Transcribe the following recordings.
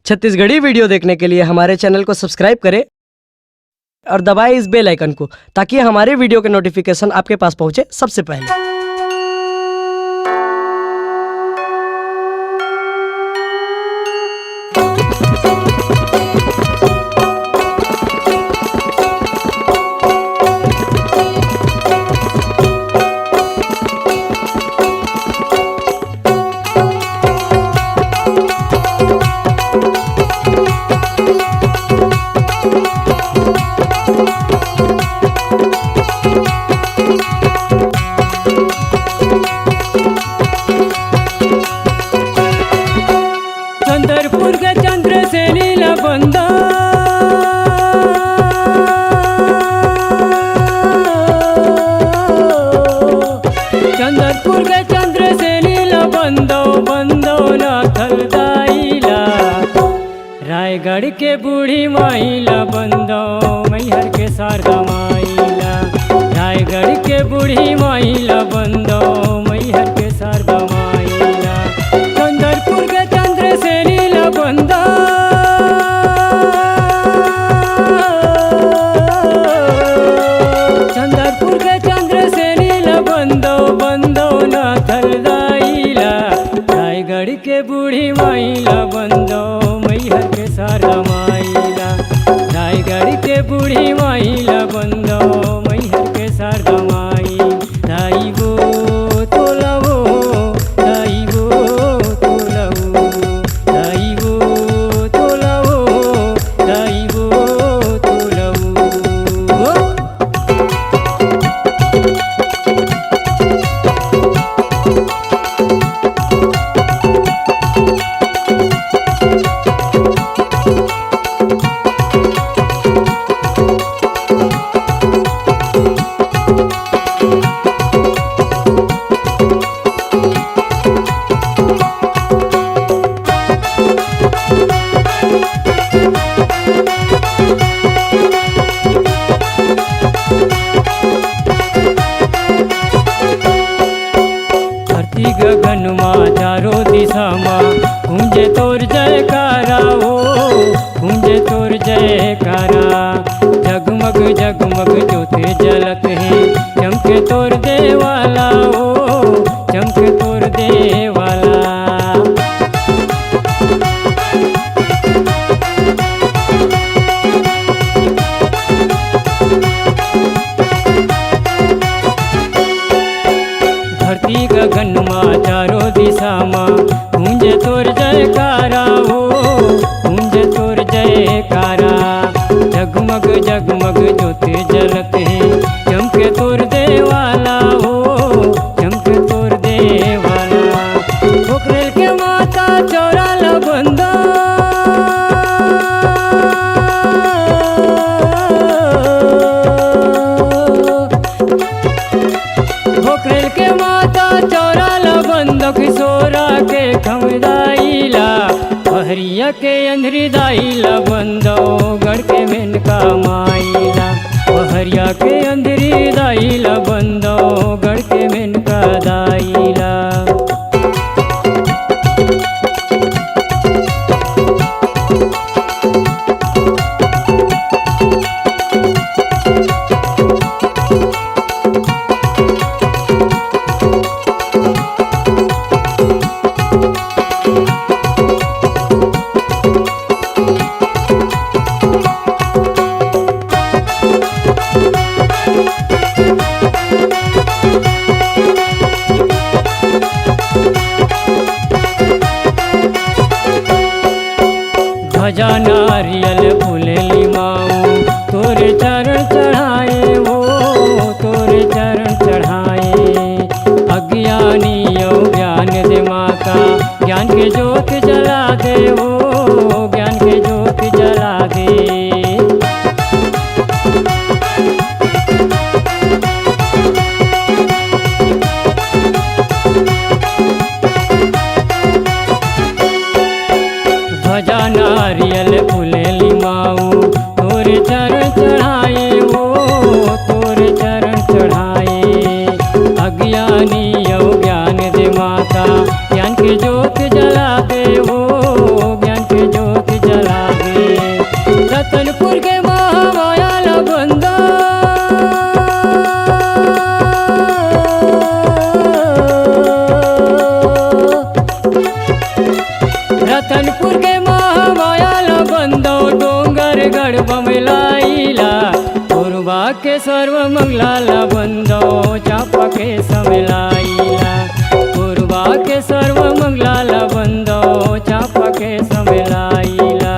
Chhattisgarhi video देखने के लिए हमारे चैनल को सब्सक्राइब करें और दबाएं इस बेल आइकन को ताकि हमारे वीडियो के नोटिफिकेशन आपके पास पहुंचे सबसे पहले। चंद्रपुर के चंद्र से लीला बंदा चंद्रपुर के चंद्र से लीला बंदो बंदो ना थलदाईला रायगढ़ के बूढ़ी माइला बंदो मैहर के शारदा माइला रायगढ़ के बूढ़ी माइला बंदो मैहर के शारदा माइला चंद्रपुर के चंद्र से लीला बंदा चंद्रपुर के चंद्र से लीला बंदो बंदो ना थलदाईला रायगढ़ के बूढ़ी माइला बंदो मैहर के शारदा माइला रायगढ़ के बूढ़ी माइला बंदो मैहर के शारदा माई दाईबो तोलवो दाईबो तोलवो दाईबो तोलवो दाईबो तोलवो। धरती गगन माँ चारों दिशा माँ गूंजे तोर जयकारा हो गूंजे तोर जयकारा जगमग जगमग ज्योति जलत है चमके तोर देवाला हो चमके तोर देवाला। धरती गगन माँ चारों दिशा माँ गूंजे तोर जयकारा हो गूंजे तोर जयकारा जगमग जगमग ज्योति जलत है चमके तोर देवाला हो चमके तोर देवाला। पोखरेल के माता चौराला बंदा पोखरेल के माता चौराला बंदो किशोरा के खमदाईला पहरिया के अंधरी दाईला बंदो गढ़ के मेनका माइला पहरिया के अंधरी दाईला बंदो गढ़ के मेनका दाईला। ध्वजा नारियल फूलेली माऊ तोरे चरण चढ़ाए वो तोरे चरण चढ़ाए अज्ञानी यो ज्ञान दे माता ज्ञान के ज्योत जला दे वो ज्ञान के ज्योत जला दे। ध्वजा नारियल फूलेली माऊ तोरे चरण चढ़ाए वो तोरे चरण चढ़ाए अज्ञानी यो ज्ञान दे माता ज्ञान के ज्योत जला दे वो ज्ञान के ज्योत रायगढ़ बमलाइला पूर्वा के सर्व मंगलाला बंदो चापा के समलाइला पूर्वा के सर्व मंगलाला बंदो चापा के समलाइला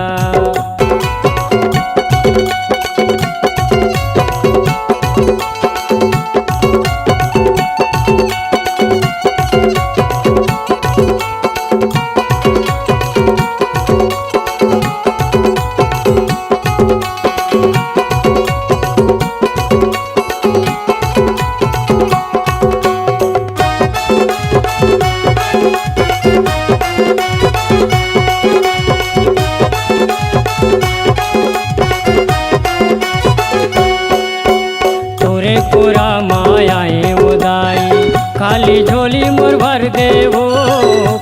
पूरा मायाए उदाई खाली झोली मोर भर दे वो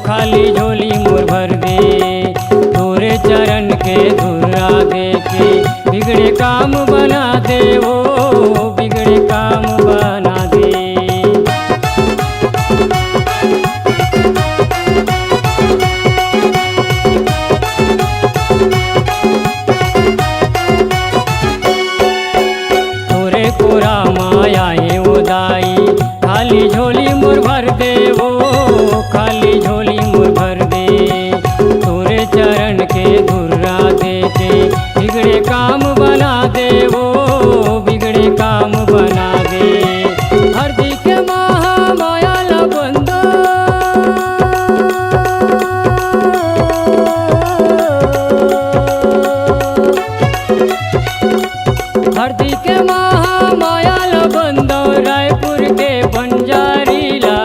खाली झोली मोर भर दे तोरे चरण के धुरा दे के बिगड़े काम बना दे वो बिगड़े काम बना दे पूरा मायाए उदाई खाली झोली मोर भर दे वो खाली झोली मोर भर दे तोरे चरण के धुर्रा दे के बिगड़े काम बना दे वो बिगड़े काम बना दे हरदी के महा माया ला बंदो हरदी के माया ला बंदो रायपुर के बंजारीला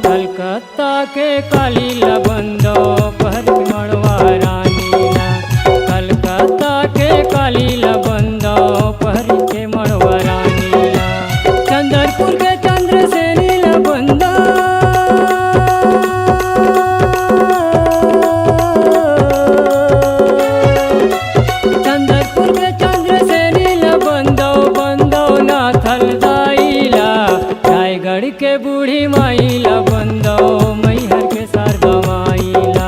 कलकत्ता के काली ला बंदो पहर मड़वा रानीला कलकत्ता के काली ला बंदो पहर के मड़वा रानीला चंद्रपुर के चंद्रसेनी ला बंदो चंद्रपुर के चंद्रसेनी ला बंदो बंदो ना थलदाइला रायगढ़ के बूढ़ी माइला बंदो मैहर के शारदा माइला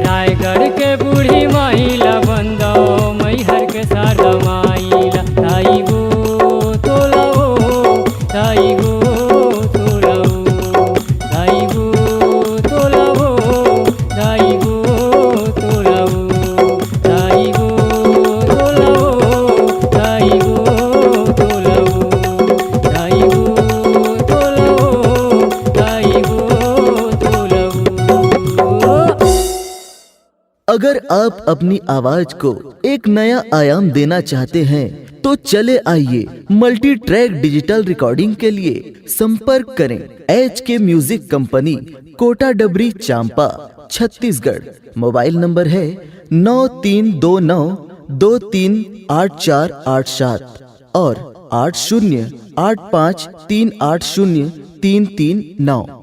रायगढ़ के बूढ़ी माइला बंदो मैहर के शारदा माइला ताई गो तोलाओ ताई गो तोलाओ ताई गो तोलाओ ताई गो तोलाओ ताई गो तोलाओ ताई गो तोलाओ ताई गो तोलाओ ताई गो तोलाओ। अगर आप अपनी आवाज को एक नया आयाम देना चाहते हैं तो चले आइए मल्टी ट्रैक डिजिटल रिकॉर्डिंग के लिए संपर्क करें HK म्यूजिक कंपनी कोटा डबरी चांपा छत्तीसगढ़। मोबाइल नंबर है 9329238487 और 8085380339।